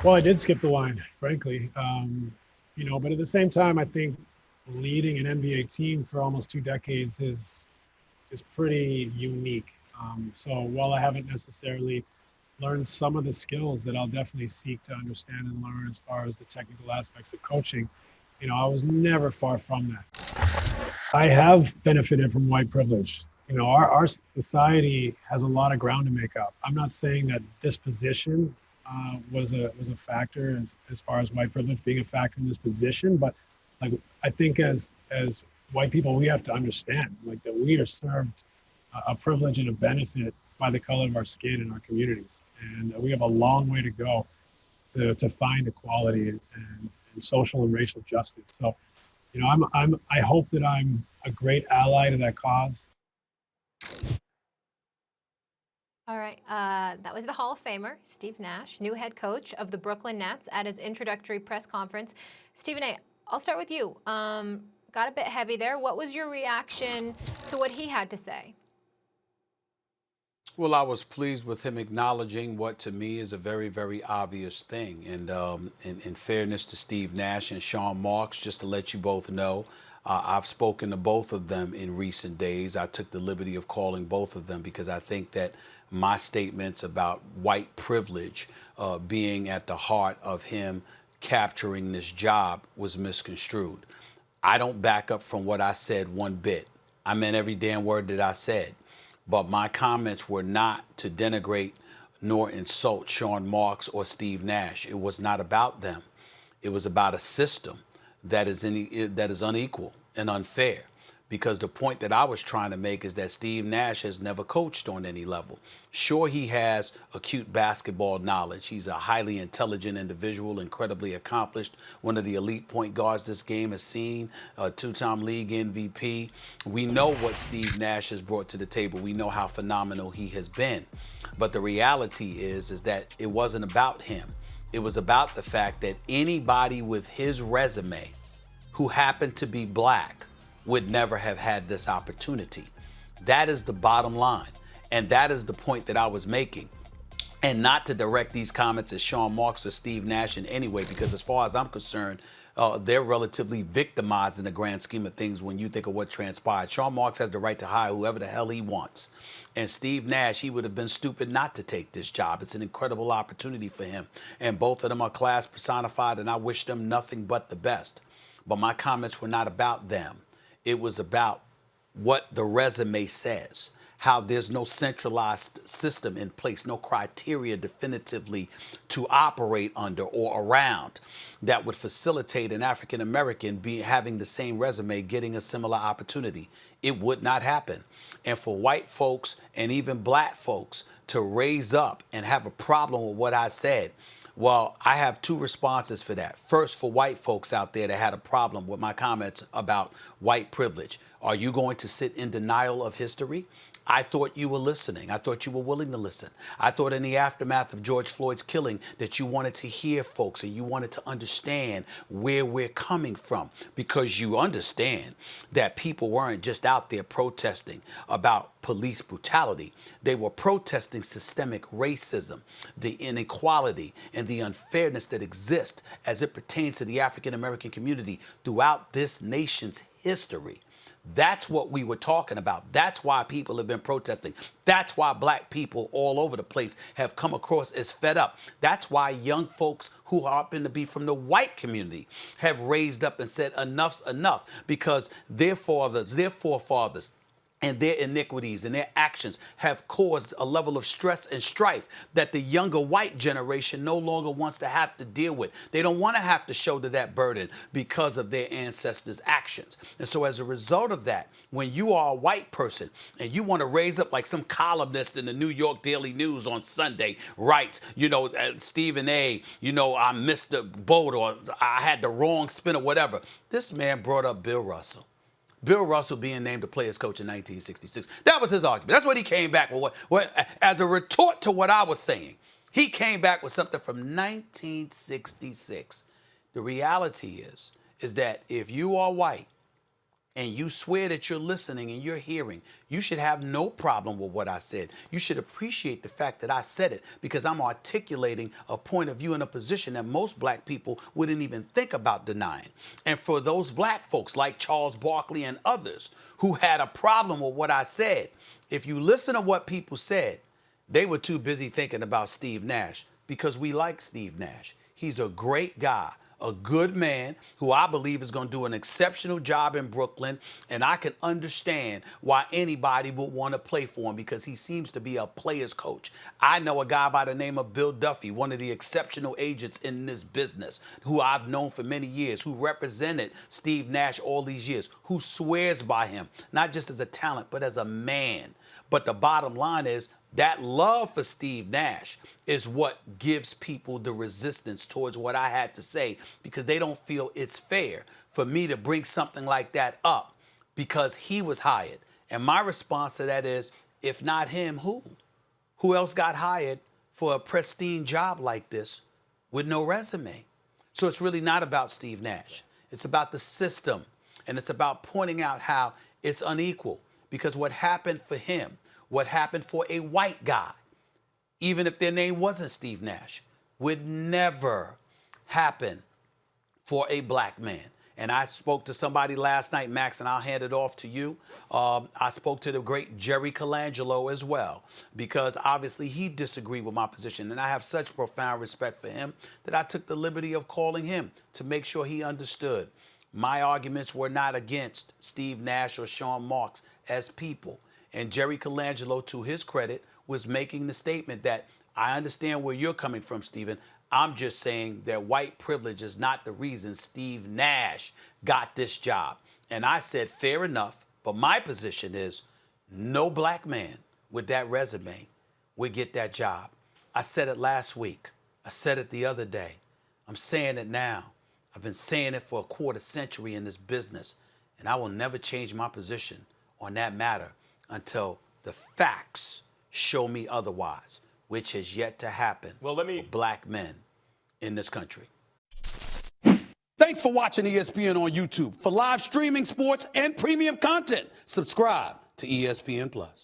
Well, I did skip the line, frankly. But at the same time, I think leading an NBA team for almost 2 decades is pretty unique. So while I haven't necessarily learned some of the skills that I'll definitely seek to understand and learn as far as the technical aspects of coaching, I was never far from that. I have benefited from white privilege. Our society has a lot of ground to make up. I'm not saying that this position was a factor as far as white privilege being a factor in this position, but like I think as white people, we have to understand like that we are served a privilege and a benefit by the color of our skin in our communities, and we have a long way to go to find equality and social and racial justice. So, I hope that I'm a great ally to that cause. All right, that was the Hall of Famer, Steve Nash, new head coach of the Brooklyn Nets at his introductory press conference. Stephen A., I'll start with you. Got a bit heavy there. What was your reaction to what he had to say? Well, I was pleased with him acknowledging what to me is a very, very obvious thing. And in fairness to Steve Nash and Sean Marks, just to let you both know, I've spoken to both of them in recent days. I took the liberty of calling both of them because I think that my statements about white privilege being at the heart of him capturing this job was misconstrued. I don't back up from what I said one bit. I meant every damn word that I said. But my comments were not to denigrate nor insult Sean Marks or Steve Nash. It was not about them. It was about a system that is unequal and unfair. Because the point that I was trying to make is that Steve Nash has never coached on any level. Sure, he has acute basketball knowledge. He's a highly intelligent individual, incredibly accomplished, one of the elite point guards this game has seen, a two-time league MVP. We know what Steve Nash has brought to the table. We know how phenomenal he has been. But the reality is that it wasn't about him. It was about the fact that anybody with his resume who happened to be black would never have had this opportunity. That is the bottom line. And that is the point that I was making. And not to direct these comments at Sean Marks or Steve Nash in any way, because as far as I'm concerned, they're relatively victimized in the grand scheme of things when you think of what transpired. Sean Marks has the right to hire whoever the hell he wants. And Steve Nash, he would have been stupid not to take this job. It's an incredible opportunity for him. And both of them are class personified, and I wish them nothing but the best. But my comments were not about them. It was about what the resume says, how there's no centralized system in place, no criteria definitively to operate under or around that would facilitate an African American having the same resume, getting a similar opportunity. It would not happen. And for white folks and even black folks to raise up and have a problem with what I said, well, I have two responses for that. First, for white folks out there that had a problem with my comments about white privilege, are you going to sit in denial of history? I thought you were listening. I thought you were willing to listen. I thought in the aftermath of George Floyd's killing that you wanted to hear folks and you wanted to understand where we're coming from, because you understand that people weren't just out there protesting about police brutality. They were protesting systemic racism, the inequality, and the unfairness that exists as it pertains to the African American community throughout this nation's history. That's what we were talking about. That's why people have been protesting. That's why black people all over the place have come across as fed up. That's why young folks who happen to be from the white community have raised up and said enough's enough, because their fathers, their forefathers, and their iniquities and their actions have caused a level of stress and strife that the younger white generation no longer wants to have to deal with. They don't want to have to shoulder that burden because of their ancestors' actions. And so as a result of that, when you are a white person and you want to raise up like some columnist in the New York Daily News on Sunday writes, Stephen A., I missed the boat, or I had the wrong spin, or whatever. This man brought up Bill Russell. Bill Russell being named the players coach in 1966. That was his argument. That's what he came back with. As a retort to what I was saying, he came back with something from 1966. The reality is that if you are white and you swear that you're listening and you're hearing, you should have no problem with what I said. You should appreciate the fact that I said it because I'm articulating a point of view in a position that most black people wouldn't even think about denying. And for those black folks like Charles Barkley and others who had a problem with what I said, if you listen to what people said, they were too busy thinking about Steve Nash because we like Steve Nash. He's a great guy, a good man who I believe is going to do an exceptional job in Brooklyn, and I can understand why anybody would want to play for him because he seems to be a player's coach. I know a guy by the name of Bill Duffy, one of the exceptional agents in this business, who I've known for many years, who represented Steve Nash all these years, who swears by him, not just as a talent, but as a man. But the bottom line is, that love for Steve Nash is what gives people the resistance towards what I had to say because they don't feel it's fair for me to bring something like that up because he was hired. And my response to that is, if not him, who? Who else got hired for a pristine job like this with no resume? So it's really not about Steve Nash. It's about the system, and it's about pointing out how it's unequal because what happened for him, what happened for a white guy, even if their name wasn't Steve Nash, would never happen for a black man. And I spoke to somebody last night, Max, and I'll hand it off to you. I spoke to the great Jerry Colangelo as well, because obviously he disagreed with my position. And I have such profound respect for him that I took the liberty of calling him to make sure he understood. My arguments were not against Steve Nash or Sean Marks as people. And Jerry Colangelo, to his credit, was making the statement that I understand where you're coming from, Stephen. I'm just saying that white privilege is not the reason Steve Nash got this job. And I said, fair enough. But my position is no black man with that resume would get that job. I said it last week. I said it the other day. I'm saying it now. I've been saying it for a quarter century in this business. And I will never change my position on that matter until the facts show me otherwise, which has yet to happen for black men in this country. Thanks for watching ESPN on YouTube. For live streaming sports and premium content, subscribe to ESPN+.